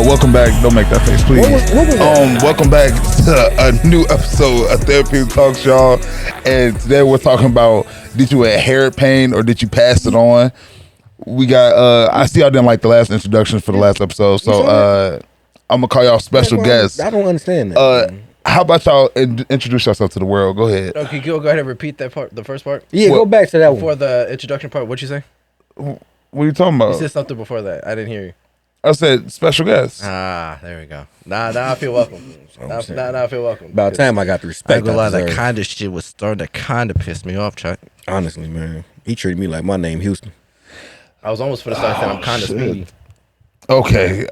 Welcome back. Don't make that face, please. What was that? Welcome back to a new episode of Therapeutic Talks, y'all. And today we're talking about, did you inherit pain or did you pass it on? We got, I see y'all didn't like the last introduction for the last episode, so I'm gonna call y'all special guests. I don't understand that. How about y'all introduce yourself to the world? Go ahead. Okay, go ahead and repeat that part, the first part. Yeah, go back to that Before one. the introduction part, what'd you say? What are you talking about? You said something before that. I didn't hear you. I said special guest. Ah, there we go. Now I feel welcome. now I feel welcome. About time I got the respect. I lie, that deserve. kind of shit was starting to kind of piss me off, Chuck. Honestly, man, he treated me like my name Houston. I was almost for the start saying I'm kind of speedy. Okay.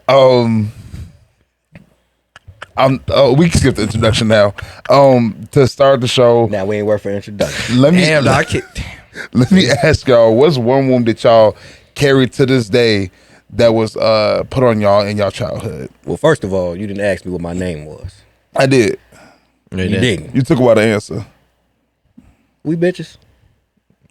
We can skip the introduction now. To start the show, Now we ain't worth for introduction. let me Damn, ask y'all, what's one wound that y'all carry to this day that was put on y'all in y'all childhood? Well, first of all, you didn't ask me what my name was. I did. You didn't. You took a while to answer. We bitches.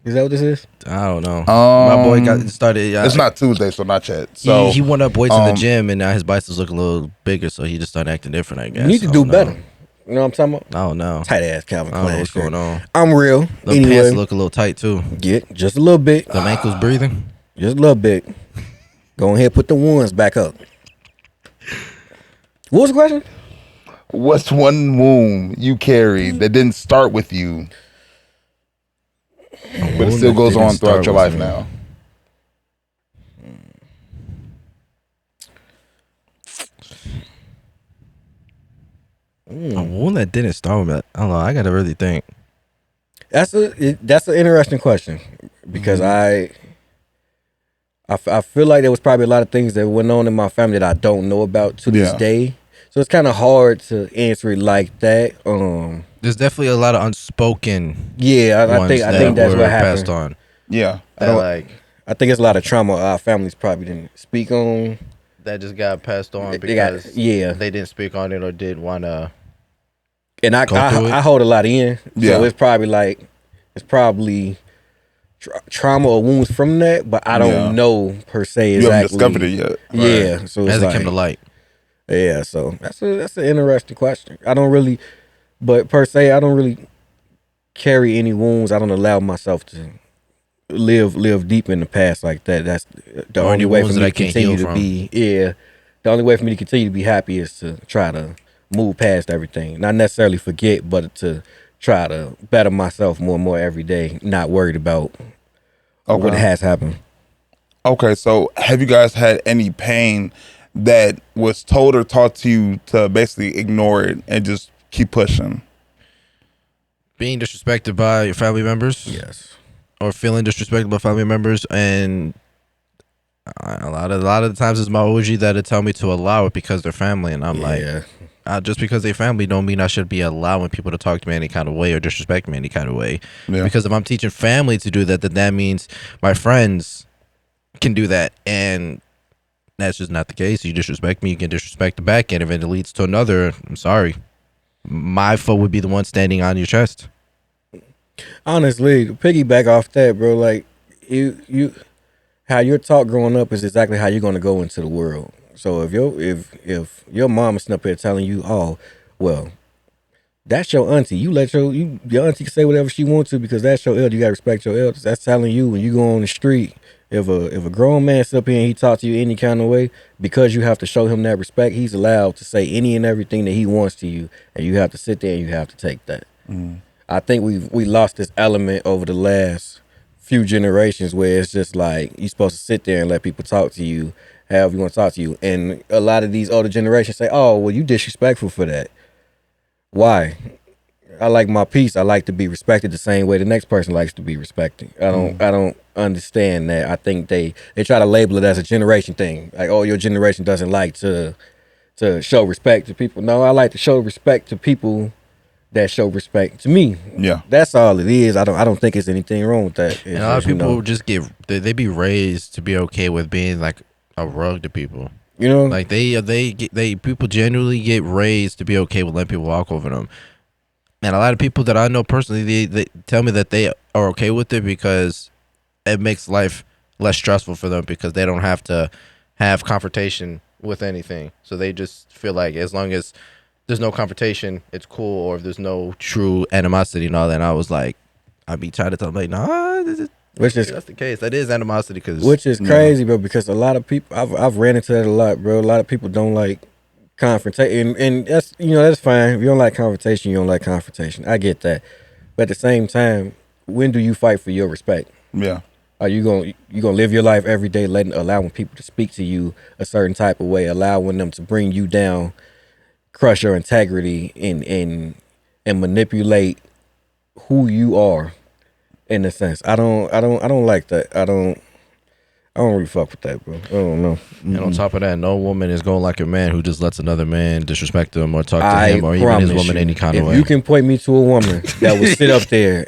Is that what this is? I don't know. My boy got started. It's not Tuesday, so not yet. So he went up weights in the gym, and now his biceps look a little bigger, so he just started acting different, I guess. You need to do better. You know what I'm talking about? I don't know. Tight ass Calvin I don't know Klein what's shirt. going on. I'm real. The Anyway, pants look a little tight too. get just a little bit. The ankles breathing. Just a little bit. Go ahead, put the ones back up. What was the question? what's one wound you carry that didn't start with you, but it still goes on throughout your life now? A wound that didn't start with me. I don't know. I gotta really think. That's an interesting question because I feel like there was probably a lot of things that went on in my family that I don't know about to this day. So it's kind of hard to answer it like that. There's definitely a lot of unspoken. Yeah, I think that's what happened. Passed on. Yeah, I think it's a lot of trauma our families probably didn't speak on. That just got passed on They because they didn't speak on it or did want to. And I hold a lot in. So it's probably trauma or wounds from that, but I don't know per se exactly. You haven't discovered it yet. Yeah, Right. so it's As it came to light. Yeah, so that's an interesting question. But per se, I don't really carry any wounds. I don't allow myself to live deep in the past like that. That's the only way for me to continue to be. Yeah, the only way for me to continue to be happy is to try to move past everything. Not necessarily forget, but to try to better myself more and more every day. Not worried about what has happened. Okay, so have you guys had any pain that was told or taught to you to basically ignore it and just keep pushing? Being disrespected by your family members? Yes. Or feeling disrespected by family members, and a lot of the times it's my OG that'll tell me to allow it because they're family, and I'm just because they're family don't mean I should be allowing people to talk to me any kind of way or disrespect me any kind of way. Yeah. Because if I'm teaching family to do that, then that means my friends can do that, and that's just not the case. You disrespect me, you can disrespect the back end. If it leads to another, I'm sorry. My foot would be the one standing on your chest. Honestly, to piggyback off that, bro, like you how you're taught growing up is exactly how you're gonna go into the world. So if your mom is sitting up here telling you, oh, well, that's your auntie. You let your auntie say whatever she wants to because that's your elder. You gotta respect your elders. That's telling you when you go on the street. If a grown man sits up here and he talks to you any kind of way, because you have to show him that respect, he's allowed to say any and everything that he wants to you, and you have to sit there and you have to take that. I think we lost this element over the last few generations where it's just like you're supposed to sit there and let people talk to you however you want to talk to you. And a lot of these older generations say, oh, well, you disrespectful for that. Why? I like my peace. I like to be respected the same way the next person likes to be respected. I don't understand that. I think they try to label it as a generation thing. Like, oh, your generation doesn't like to show respect to people. No, I like to show respect to people that show respect to me. Yeah, that's all it is. I don't think there's anything wrong with that. And a lot of people just they be raised to be okay with being like a rug to people. You know, like people genuinely get raised to be okay with letting people walk over them. And a lot of people that I know personally, they tell me that they are okay with it because it makes life less stressful for them because they don't have to have confrontation with anything. So they just feel like as long as there's no confrontation, it's cool, or if there's no true animosity and all that. And I was like, I'd be trying to tell them, like, nah, that's the case. That is animosity. Which is crazy, bro, because a lot of people, I've ran into that a lot, bro. A lot of people don't like confrontation, and that's, that's fine. If you don't like confrontation, you don't like confrontation. I get that. But at the same time, when do you fight for your respect? Yeah. Are you gonna live your life every day allowing people to speak to you a certain type of way, allowing them to bring you down, crush your integrity, and manipulate who you are, in a sense? I don't like that. I don't really fuck with that, bro. I don't know. And on top of that, no woman is going like a man who just lets another man disrespect them or talk to him or even his woman any kind of way. If you can point me to a woman that would sit up there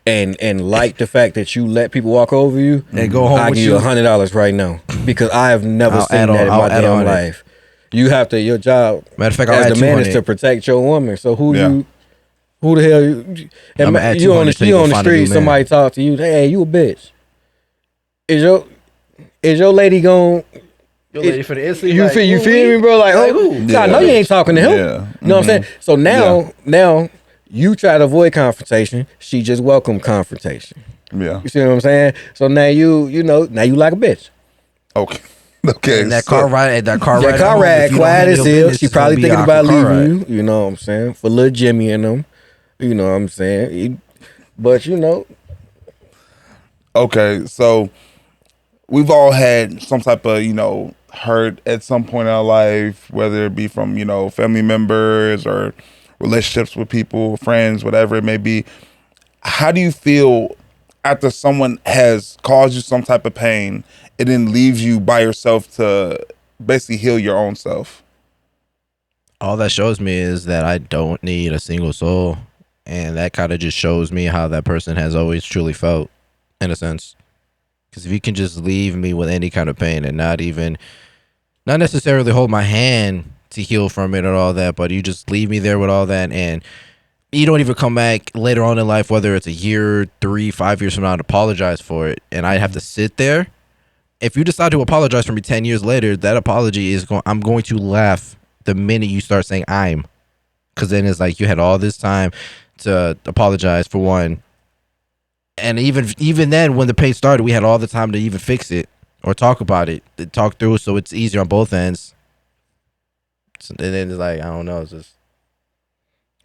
and like the fact that you let people walk over you and go home, I'll give you $100 right now, because I have never seen that in my damn life. You have to, your job matter of fact, as the man is to protect your woman. So who the hell you on the street, somebody talk to you, hey, you a bitch. Is your lady gon' your lady for the instant? You feel me, bro? Like who? Yeah. I know you ain't talking to him. Yeah. You know what I'm saying? So now you try to avoid confrontation. She just welcome confrontation. Yeah. You see what I'm saying? So now you like a bitch. Okay. Okay. And that car ride, quiet as hell. She probably thinking about leaving you. You know what I'm saying? For little Jimmy and them. You know what I'm saying? But Okay, so we've all had some type of, hurt at some point in our life, whether it be from, family members or relationships with people, friends, whatever it may be. How do you feel after someone has caused you some type of pain and then leaves you by yourself to basically heal your own self? All that shows me is that I don't need a single soul. And that kind of just shows me how that person has always truly felt, in a sense. Because if you can just leave me with any kind of pain and not necessarily hold my hand to heal from it and all that, but you just leave me there with all that, and you don't even come back later on in life, whether it's a year, 3, 5 years from now, and apologize for it, and I have to sit there. If you decide to apologize for me 10 years later, that apology I'm going to laugh the minute you start saying I'm. Because then it's like you had all this time to apologize for one, and even then, when the pain started, we had all the time to even fix it or talk about it, talk through, so it's easier on both ends. So, and then it's like, I don't know, it's just,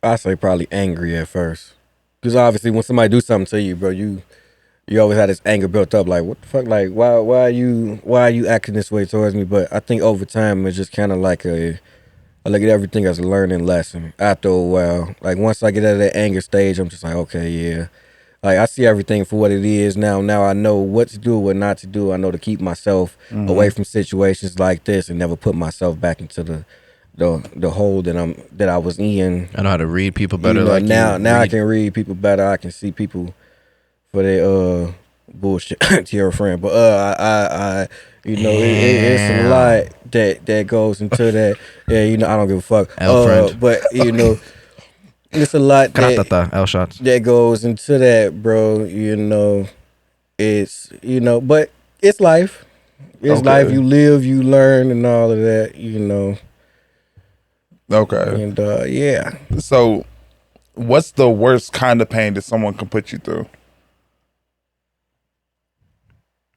I say probably angry at first, because obviously when somebody do something to you, bro, you always had this anger built up, like, what the fuck, like, why are you acting this way towards me? But I think over time it's just kind of like I look at everything as a learning lesson after a while. Like, once I get out of that anger stage, I'm just like, okay, yeah. Like, I see everything for what it is now. Now I know what to do, what not to do. I know to keep myself away from situations like this and never put myself back into the hole that I was in. I know how to read people better. Now I can read people better. I can see people for their bullshit to your friend. But it's a lot that goes into that. Yeah, I don't give a fuck. But it's a lot that goes into that, bro. It's but it's life. It's life. You live, you learn, and all of that. Okay. And yeah. So, what's the worst kind of pain that someone can put you through?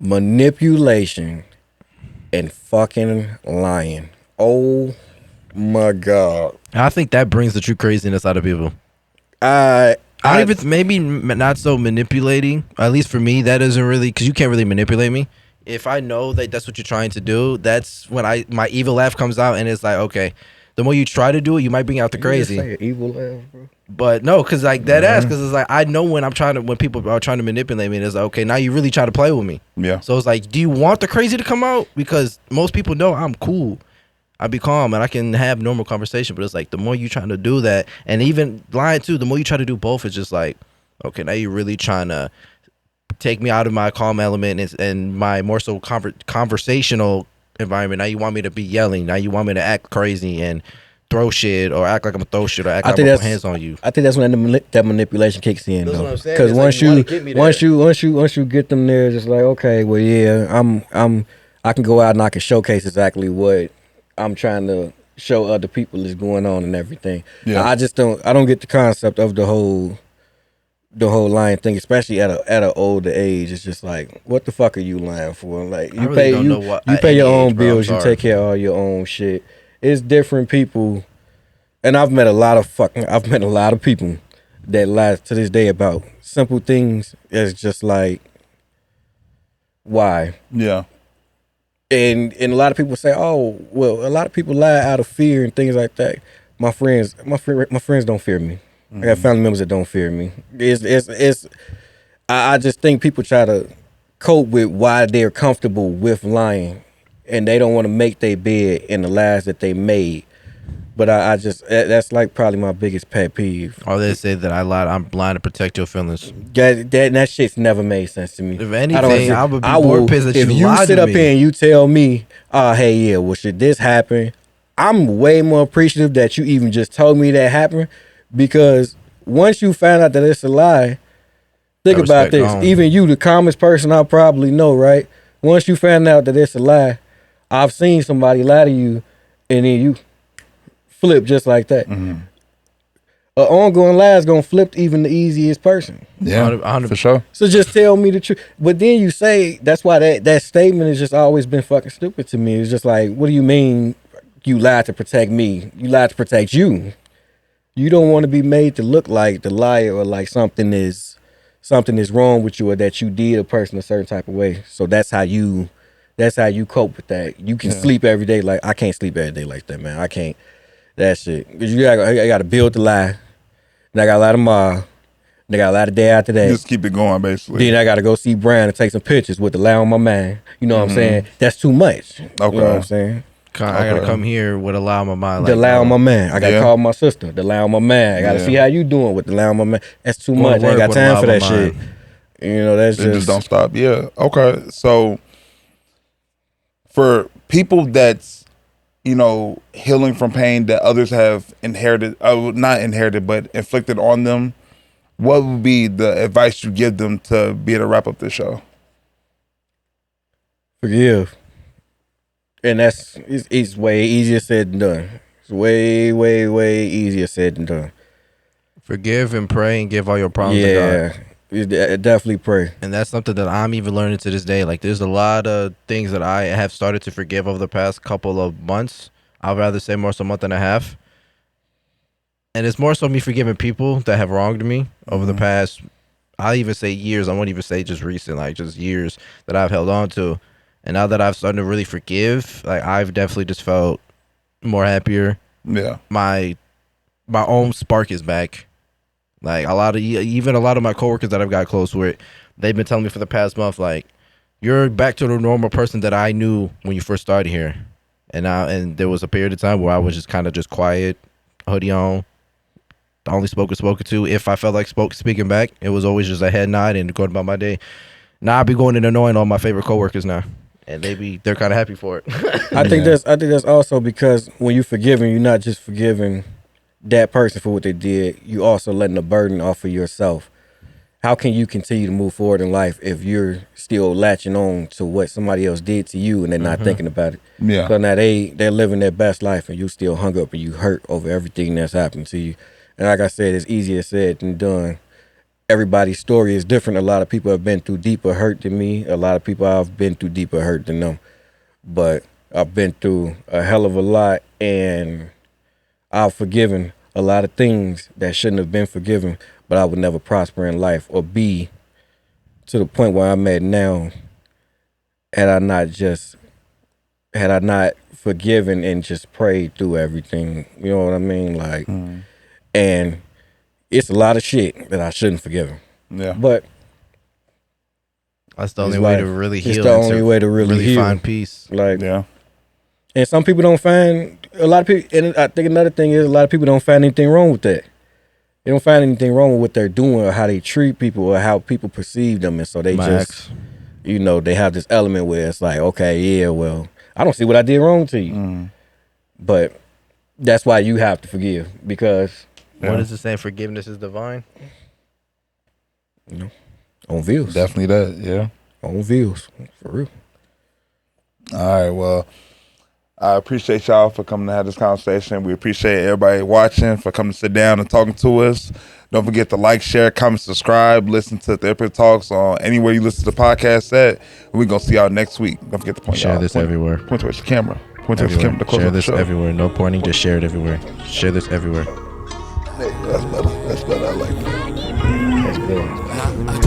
Manipulation and fucking lying. Oh my God. I think that brings the true craziness out of people. Maybe not so manipulating. At least for me, that isn't really, because you can't really manipulate me. If I know that that's what you're trying to do, that's when my evil laugh comes out, and it's like, okay, the more you try to do it, you might bring out the crazy. Say evil laugh, bro. But no, because like that ass, because it's like I know when people are trying to manipulate me, it's like, okay, now you really try to play with me. Yeah. So it's like, do you want the crazy to come out? Because most people know I'm cool. I be calm and I can have normal conversation, but it's like the more you trying to do that, and even lying too, the more you try to do both, it's just like, okay, now you're really trying to take me out of my calm element and my more so conversational environment. Now you want me to be yelling. Now you want me to act crazy and throw shit or act like I'm gonna throw shit or act like I'm gonna put hands on you. I think that's when that manipulation kicks in. That's though. What I'm saying. Because once you get them there, just like, okay, well, yeah, I can go out and I can showcase exactly what I'm trying to show other people is going on and everything. Yeah. I don't get the concept of the whole lying thing, especially at an older age. It's just like, what the fuck are you lying for? Like I really don't know what you at pay any your age, own bro. I'm bills, you sorry. take care of all your own shit. It's different people, and I've met a lot of people that lie to this day about simple things. It's just like, why? Yeah. And a lot of people say, oh, well, a lot of people lie out of fear and things like that. My friends don't fear me. I got family members that don't fear me. I just think people try to cope with why they're comfortable with lying, and they don't want to make their bed in the lies that they made. But I just, that's like probably my biggest pet peeve. Or they say that I lied. I'm blind to protect your feelings. That shit's never made sense to me. If anything, I would be I more will, pissed that if you you lied sit to up me. here and you tell me, oh, hey, yeah, well, should this happen? I'm way more appreciative that you even just told me that happened, because once you find out that it's a lie, think That about respect this. gone. Even you, the calmest person I probably know, right? Once you find out that it's a lie, I've seen somebody lie to you, and then you flip just like that. Mm-hmm. An ongoing lie is gonna flip even the easiest person. Yeah. 100%. For sure. So just tell me the truth. But then you say, that's why that statement has just always been fucking stupid to me. It's just like, what do you mean you lied to protect me? You lied to protect you. You don't want to be made to look like the liar, or like something is wrong with you, or that you did a person a certain type of way. So that's how you cope with that. You can sleep every day. Like, I can't sleep every day like that, man. I can't. That shit. Because I got to build the lie. And I got a lot of tomorrow. And I got a lot of day after that. Just keep it going, basically. Then I got to go see Brian and take some pictures with the lie on my mind. You know what I'm saying? That's too much. Okay. You know what I'm saying? I gotta come here with a lie on my mind. The lie on my man. I got to Yeah. call my sister. The lie on my man. I got to Yeah. see how you doing with the lie on my man. That's too Going much. to I ain't work got with a time lie for on that my shit. mind. You know, that's It just don't stop. Yeah. Okay. So for people that's, healing from pain that others have inherited, not inherited, but inflicted on them, what would be the advice you give them to be able to wrap up this show? Forgive. And it's way easier said than done. It's way, way, way easier said than done. Forgive and pray and give all your problems to God. Yeah, definitely pray. And that's something that I'm even learning to this day. Like, there's a lot of things that I have started to forgive over the past couple of months. I'd rather say more so a month and a half. And it's more so me forgiving people that have wronged me over the past, I'll even say years. I won't even say just recent, like just years that I've held on to. And now that I've started to really forgive, like, I've definitely just felt more happier. Yeah. My own spark is back. Like, a lot of my coworkers that I've got close with, they've been telling me for the past month, like, you're back to the normal person that I knew when you first started here. And there was a period of time where I was just kind of just quiet, hoodie on, only spoken to. If I felt like speaking back, it was always just a head nod and going about my day. Now I be going and annoying all my favorite coworkers now, and they're kind of happy for it. I think that's also because when you're forgiving, you're not just forgiving that person for what they did. You also letting the burden off of yourself. How can you continue to move forward in life if you're still latching on to what somebody else did to you and they're not thinking about it? Yeah. So now they're living their best life and you still hung up and you hurt over everything that's happened to you. And like I said, it's easier said than done. Everybody's story is different. A lot of people have been through deeper hurt than me. A lot of people have been through deeper hurt than them. But I've been through a hell of a lot, and I've forgiven a lot of things that shouldn't have been forgiven, but I would never prosper in life or be to the point where I'm at now had I not forgiven and just prayed through everything. You know what I mean? Like, and it's a lot of shit that I shouldn't forgive. Yeah. But That's the only it's way life. to really It's heal. the and only way to really heal. find peace. like, Yeah. and some people don't find, a lot of people, and I think another thing is a lot of people don't find anything wrong with that. They don't find anything wrong with what they're doing or how they treat people or how people perceive them. And so they Max. just, they have this element where it's like, okay, yeah, well, I don't see what I did wrong to you. But that's why you have to forgive, because What is it saying? Forgiveness is divine. on views. Definitely that. Yeah. On views. For real. All right. Well, I appreciate y'all for coming to have this conversation. We appreciate everybody watching for coming to sit down and talking to us. Don't forget to like, share, comment, subscribe, listen to Therapeutic Talks on anywhere you listen to the podcast at. We're going to see y'all next week. Don't forget to point Share this everywhere. Point towards the camera. Point towards the camera. Share this everywhere. No pointing, just share it everywhere. Share this everywhere. Hey, that's better. That's better. I like that. That's good.